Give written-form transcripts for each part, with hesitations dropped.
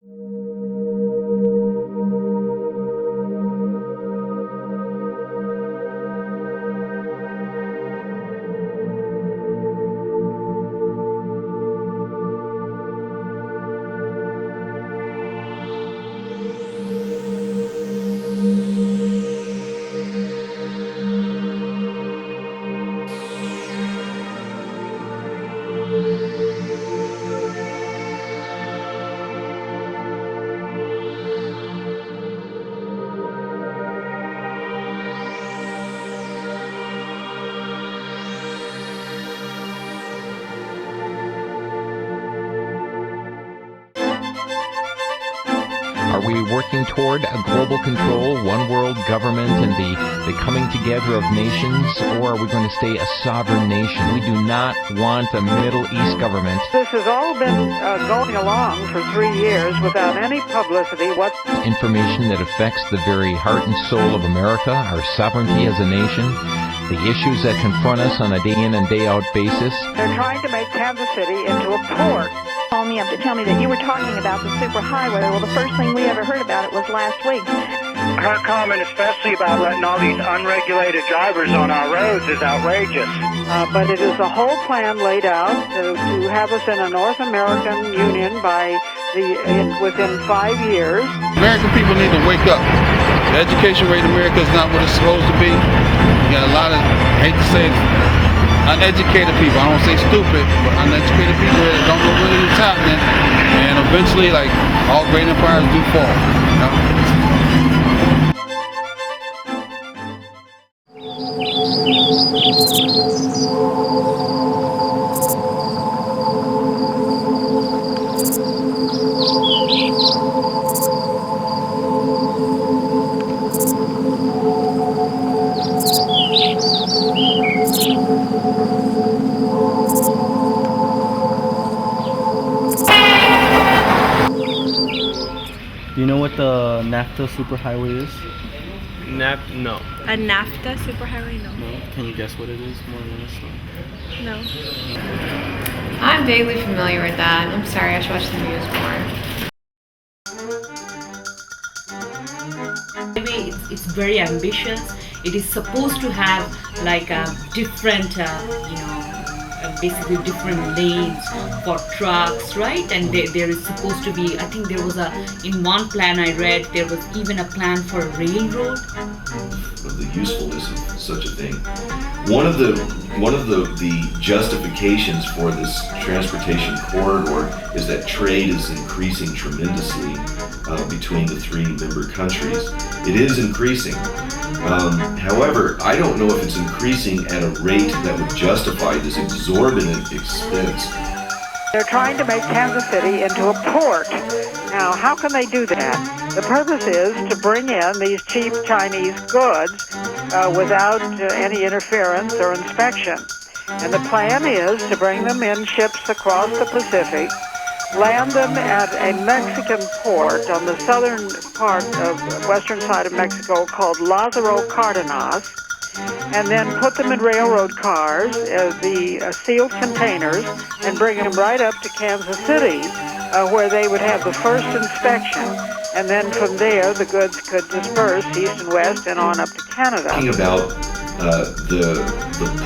Are we working toward a global control, one world government, and the coming together of nations, or are we going to stay a sovereign nation? We do not want a Middle East government. This has all been going along for 3 years without any publicity. Information that affects the very heart and soul of America, our sovereignty as a nation, the issues that confront us on a day in and day out basis. They're trying to make Kansas City into a port. Called me up to tell me that you were talking about the Super Highway. Well, the first thing we ever heard about it was last week. Her comment, especially about letting all these unregulated drivers on our roads, is outrageous. But it is a whole plan laid out to have us in a North American Union within 5 years. American people need to wake up. The education rate in America is not what it's supposed to be. You got a lot of, I hate to say it, uneducated people. I don't say stupid, but uneducated people that don't know really what's happening. And eventually, like, all great empires do fall. You know? Do you know what the NAFTA Super Highway is? No. A NAFTA Super Highway? No. Can you guess what it is more or less? No. I'm vaguely familiar with that. I'm sorry, I should watch the news more. Maybe it's very ambitious. It is supposed to have like a different, basically different lanes for trucks, right? And there is supposed to be, I think there was in one plan I read, there was even a plan for a railroad. Of the usefulness of such a thing. One of the justifications for this transportation corridor is that trade is increasing tremendously between the 3 member countries. It is increasing. However, I don't know if it's increasing at a rate that would justify this exorbitant expense. They're trying to make Kansas City into a port. Now, how can they do that? The purpose is to bring in these cheap Chinese goods without any interference or inspection. And the plan is to bring them in ships across the Pacific, land them at a Mexican port on the southern part of the western side of Mexico called Lázaro Cárdenas, and then put them in railroad cars, the sealed containers, and bring them right up to Kansas City, where they would have the first inspection. And then from there, the goods could disperse east and west and on up to Canada. Talking about the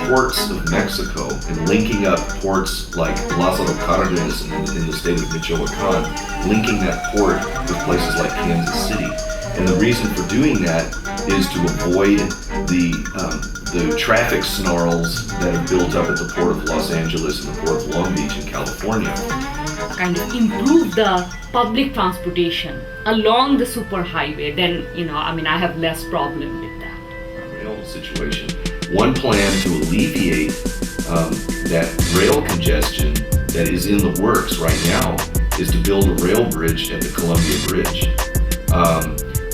ports of Mexico and linking up ports like Lázaro Cárdenas in the state of Michoacán, linking that port with places like Kansas City. And the reason for doing that is to avoid the traffic snarls that have built up at the Port of Los Angeles and the Port of Long Beach in California. Kind of improve the public transportation along the super highway, then, I have less problem with that. Rail situation. One plan to alleviate that rail congestion that is in the works right now is to build a rail bridge at the Columbia Bridge.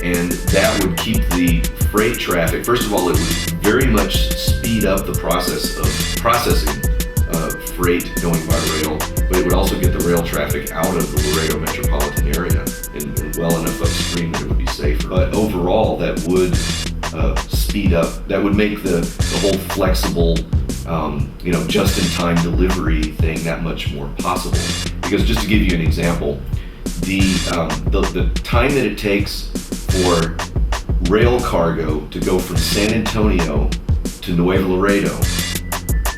And that would keep the freight traffic, first of all, it would very much speed up the process of processing freight going by rail, but it would also get the rail traffic out of the Laredo metropolitan area and well enough upstream that it would be safer. But overall, that would speed up, that would make the whole flexible, just-in-time delivery thing that much more possible. Because just to give you an example, the time that it takes for rail cargo to go from San Antonio to Nuevo Laredo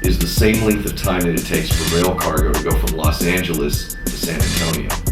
is the same length of time that it takes for rail cargo to go from Los Angeles to San Antonio.